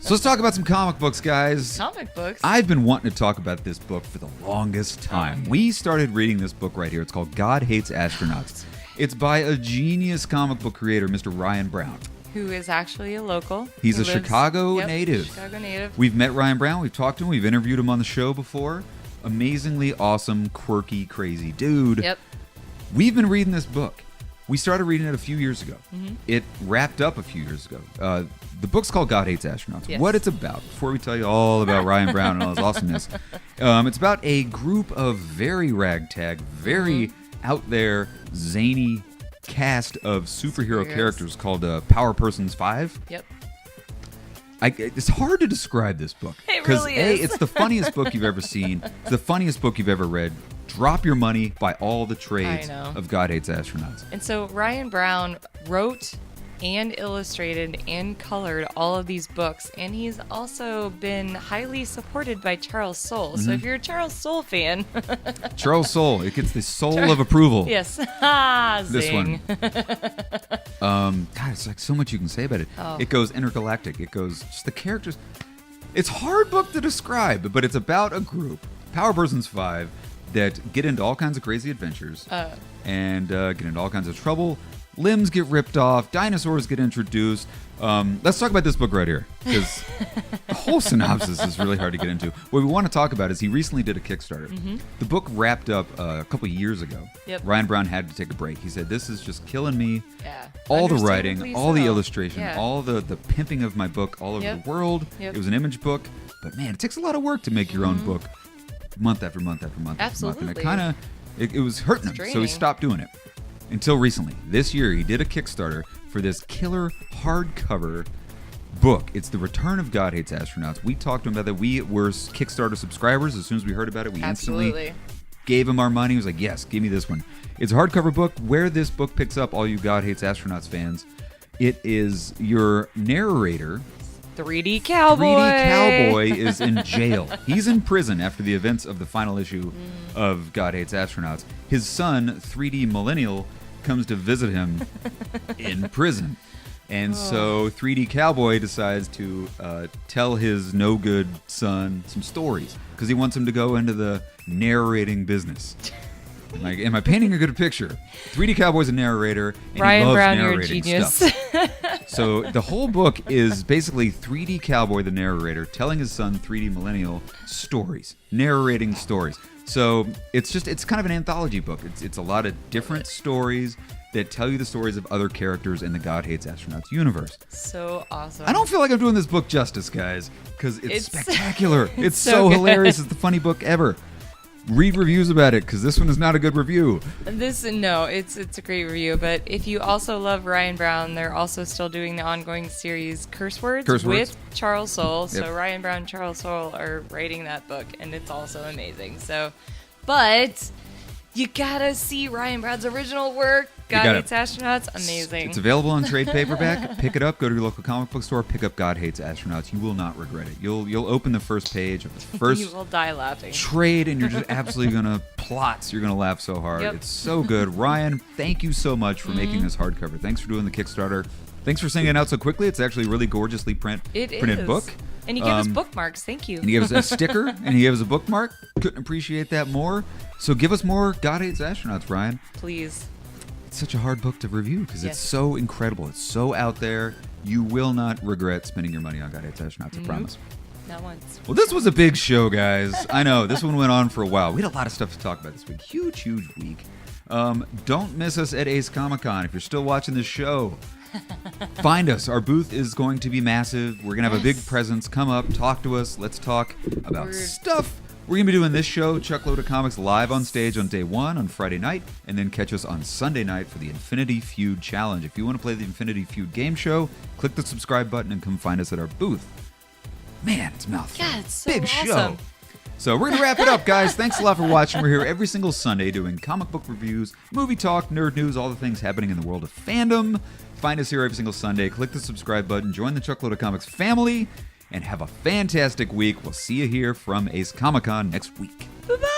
So let's talk about some comic books, guys. Comic books? I've been wanting to talk about this book for the longest time. We started reading this book right here. It's called God Hates Astronauts. It's by a genius comic book creator, Mr. Ryan Brown. Who is actually a local. He's a Chicago native. Chicago native. We've met Ryan Brown. We've talked to him. We've interviewed him on the show before. Amazingly awesome, quirky, crazy dude. Yep. We've been reading this book. We started reading it a few years ago. Mm-hmm. It wrapped up a few years ago. The book's called God Hates Astronauts. Yes. What it's about, before we tell you all about Ryan Brown and all his awesomeness, it's about a group of very ragtag, very out there, zany cast of superhero characters called Power Persons 5. Yep. It's hard to describe this book. It really is. It's the funniest book you've ever seen. It's the funniest book you've ever read. Drop your money, buy all the trades of God Hates Astronauts. And so Ryan Brown wrote and illustrated and colored all of these books, and he's also been highly supported by Charles Soule. So if you're a Charles Soule fan, Charles Soule, it gets the soul of approval. yes, This zing. one. God, it's like so much you can say about it. Oh. It goes intergalactic. It goes just the characters. It's a hard book to describe, but it's about a group, Power Persons 5, that get into all kinds of crazy adventures and get into all kinds of trouble. Limbs get ripped off. Dinosaurs get introduced. Let's talk about this book right here, because the whole synopsis is really hard to get into. What we want to talk about is he recently did a Kickstarter. Mm-hmm. The book wrapped up a couple years ago. Yep. Ryan Brown had to take a break. He said, this is just killing me. Yeah. All the writing, all the illustration, Yeah. all the pimping of my book all over the world. Yep. It was an image book. But man, it takes a lot of work to make your own book month after month after month. Absolutely. After month. And it was hurting him, so he draining. stopped doing it. Until recently. This year, he did a Kickstarter for this killer hardcover book. It's The Return of God Hates Astronauts. We talked to him about that. We were Kickstarter subscribers. As soon as we heard about it, we instantly gave him our money. He was like, yes, give me this one. It's a hardcover book. Where this book picks up, all you God Hates Astronauts fans, it is your narrator... 3D Cowboy. 3D Cowboy is in jail. He's in prison after the events of the final issue of God Hates Astronauts. His son, 3D Millennial, comes to visit him in prison. And so 3D Cowboy decides to tell his no-good son some stories because he wants him to go into the narrating business. Like, am I painting a good picture? 3D Cowboy's a narrator, and Ryan he loves Brown, narrating you're a genius. stuff. So the whole book is basically 3D Cowboy, the narrator, telling his son, 3D Millennial, stories, narrating stories. So it's kind of an anthology book. It's a lot of different stories that tell you the stories of other characters in the God Hates Astronauts universe. So awesome. I don't feel like I'm doing this book justice, guys, because it's spectacular. It's so so good. hilarious. It's the funny book ever. Read reviews about it, because this one is not a good review. It's a great review. But if you also love Ryan Brown, they're also still doing the ongoing series Curse Words with Charles Soule. Yep. So Ryan Brown and Charles Soule are writing that book, and it's also amazing. So, but you gotta see Ryan Brown's original work. God Hates Astronauts, amazing. It's available on trade paperback. Pick it up. Go to your local comic book store. Pick up God Hates Astronauts. You will not regret it. You'll open the first page of the first you will die laughing. trade, and you're just absolutely gonna plots. You're gonna laugh so hard. Yep. It's so good. Ryan, thank you so much for making this hardcover. Thanks for doing the Kickstarter. Thanks for sending it out so quickly. It's actually a really gorgeously printed book. And he gave us bookmarks. Thank you. And he gave us a sticker, and he gave us a bookmark. Couldn't appreciate that more. So give us more God Hates Astronauts, Ryan. Please. It's such a hard book to review because it's so incredible. It's so out there. You will not regret spending your money on God Hates Astronauts, I promise. Not once. Well, this was a big show, guys. I know. This one went on for a while. We had a lot of stuff to talk about this week. Huge, huge week. Don't miss us at Ace Comic-Con. If you're still watching this show, find us. Our booth is going to be massive. We're going to have a big presence. Come up, talk to us. Let's talk about stuff. We're going to be doing this show, Chuckload of Comics, live on stage on day one on Friday night, and then catch us on Sunday night for the Infinity Feud Challenge. If you want to play the Infinity Feud game show, click the subscribe button and come find us at our booth. Man, it's mouthful. Yeah, it's so big awesome. show. So we're going to wrap it up, guys. Thanks a lot for watching. We're here every single Sunday doing comic book reviews, movie talk, nerd news, all the things happening in the world of fandom. Find us here every single Sunday. Click the subscribe button. Join the Chuckload of Comics family. And have a fantastic week. We'll see you here from Ace Comic-Con next week. Bye-bye.